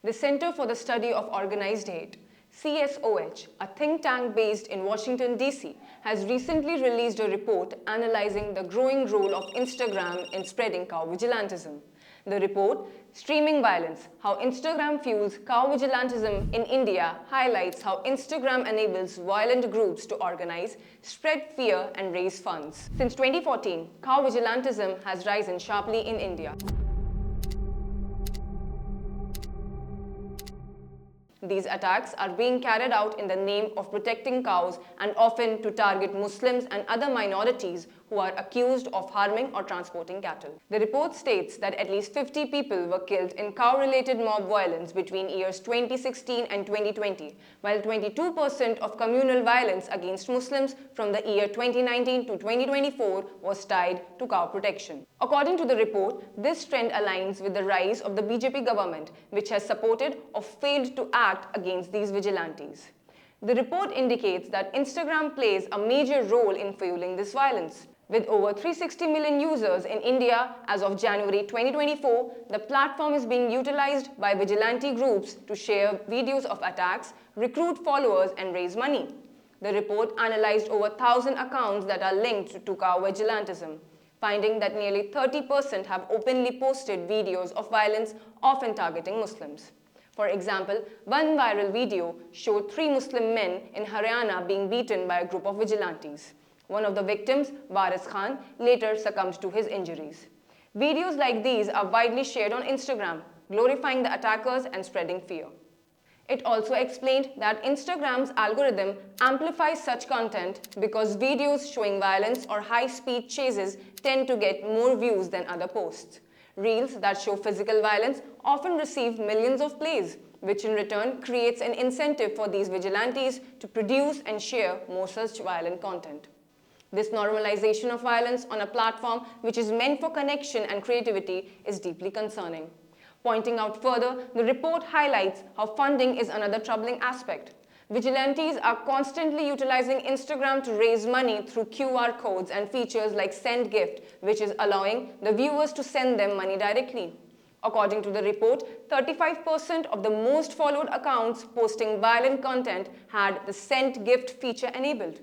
The Center for the Study of Organized Hate, CSOH, a think tank based in Washington, D.C., has recently released a report analyzing the growing role of Instagram in spreading cow vigilantism. The report, Streaming Violence, How Instagram Fuels Cow Vigilantism in India, highlights how Instagram enables violent groups to organize, spread fear and raise funds. Since 2014, cow vigilantism has risen sharply in India. These attacks are being carried out in the name of protecting cows and often to target Muslims and other minorities who are accused of harming or transporting cattle. The report states that at least 50 people were killed in cow-related mob violence between years 2016 and 2020, while 22% of communal violence against Muslims from the year 2019 to 2024 was tied to cow protection. According to the report, this trend aligns with the rise of the BJP government, which has supported or failed to act against these vigilantes. The report indicates that Instagram plays a major role in fueling this violence. With over 360 million users in India as of January 2024, the platform is being utilized by vigilante groups to share videos of attacks, recruit followers and raise money. The report analyzed over 1,000 accounts that are linked to cow vigilantism, finding that nearly 30% have openly posted videos of violence, often targeting Muslims. For example, one viral video showed 3 Muslim men in Haryana being beaten by a group of vigilantes. One of the victims, Waris Khan, later succumbed to his injuries. Videos like these are widely shared on Instagram, glorifying the attackers and spreading fear. It also explained that Instagram's algorithm amplifies such content because videos showing violence or high-speed chases tend to get more views than other posts. Reels that show physical violence often receive millions of plays, which in return creates an incentive for these vigilantes to produce and share more such violent content. This normalization of violence on a platform which is meant for connection and creativity is deeply concerning. Pointing out further, the report highlights how funding is another troubling aspect. Vigilantes are constantly utilizing Instagram to raise money through QR codes and features like Send Gift, which is allowing the viewers to send them money directly. According to the report, 35% of the most followed accounts posting violent content had the Send Gift feature enabled.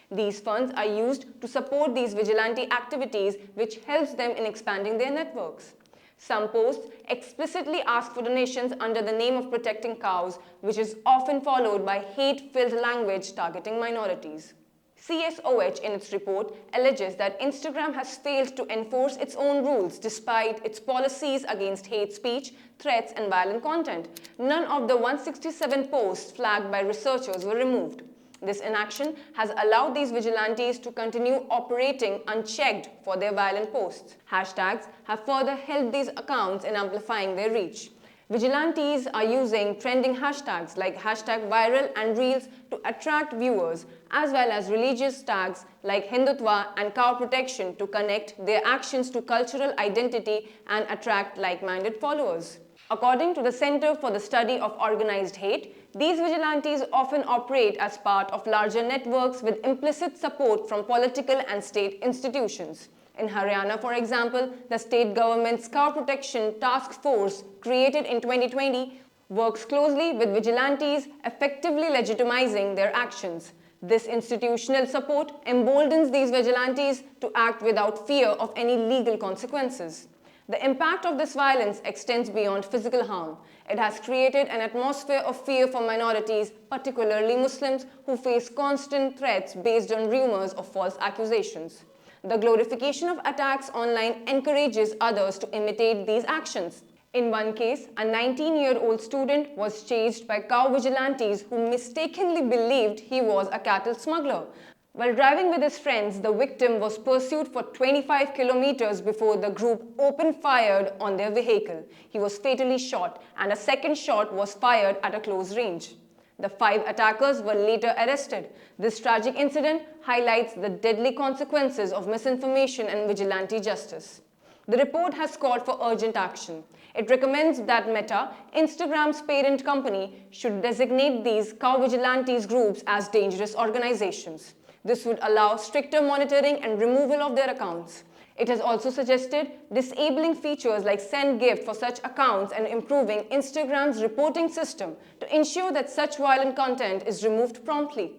These funds are used to support these vigilante activities, which helps them in expanding their networks. Some posts explicitly ask for donations under the name of protecting cows, which is often followed by hate-filled language targeting minorities. CSOH in its report alleges that Instagram has failed to enforce its own rules despite its policies against hate speech, threats and violent content. None of the 167 posts flagged by researchers were removed. This inaction has allowed these vigilantes to continue operating unchecked for their violent posts. Hashtags have further helped these accounts in amplifying their reach. Vigilantes are using trending hashtags like #viral and reels to attract viewers, as well as religious tags like Hindutva and cow protection to connect their actions to cultural identity and attract like-minded followers. According to the Center for the Study of Organized Hate, these vigilantes often operate as part of larger networks with implicit support from political and state institutions. In Haryana, for example, the state government's Cow Protection Task Force, created in 2020, works closely with vigilantes, effectively legitimizing their actions. This institutional support emboldens these vigilantes to act without fear of any legal consequences. The impact of this violence extends beyond physical harm. It has created an atmosphere of fear for minorities, particularly Muslims, who face constant threats based on rumors of false accusations. The glorification of attacks online encourages others to imitate these actions. In one case, a 19-year-old student was chased by cow vigilantes who mistakenly believed he was a cattle smuggler. While driving with his friends, the victim was pursued for 25 kilometers before the group opened fire on their vehicle. He was fatally shot, and a second shot was fired at a close range. The 5 attackers were later arrested. This tragic incident highlights the deadly consequences of misinformation and vigilante justice. The report has called for urgent action. It recommends that Meta, Instagram's parent company, should designate these cow vigilantes groups as dangerous organizations. This would allow stricter monitoring and removal of their accounts. It has also suggested disabling features like send gift for such accounts and improving Instagram's reporting system to ensure that such violent content is removed promptly.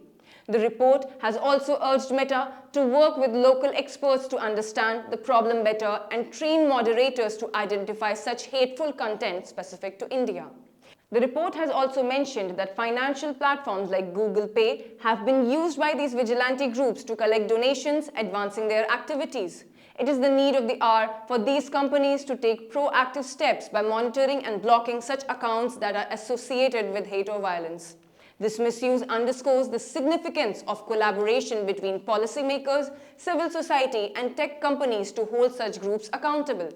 The report has also urged Meta to work with local experts to understand the problem better and train moderators to identify such hateful content specific to India. The report has also mentioned that financial platforms like Google Pay have been used by these vigilante groups to collect donations, advancing their activities. It is the need of the hour for these companies to take proactive steps by monitoring and blocking such accounts that are associated with hate or violence. This misuse underscores the significance of collaboration between policymakers, civil society, and tech companies to hold such groups accountable.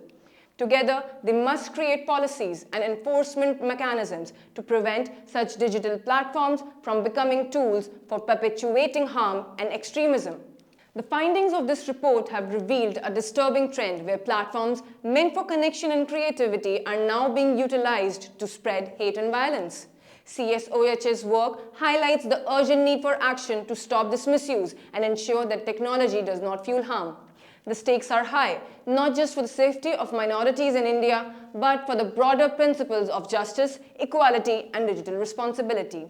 Together, they must create policies and enforcement mechanisms to prevent such digital platforms from becoming tools for perpetuating harm and extremism. The findings of this report have revealed a disturbing trend where platforms meant for connection and creativity are now being utilized to spread hate and violence. CSOH's work highlights the urgent need for action to stop this misuse and ensure that technology does not fuel harm. The stakes are high, not just for the safety of minorities in India, but for the broader principles of justice, equality, and digital responsibility.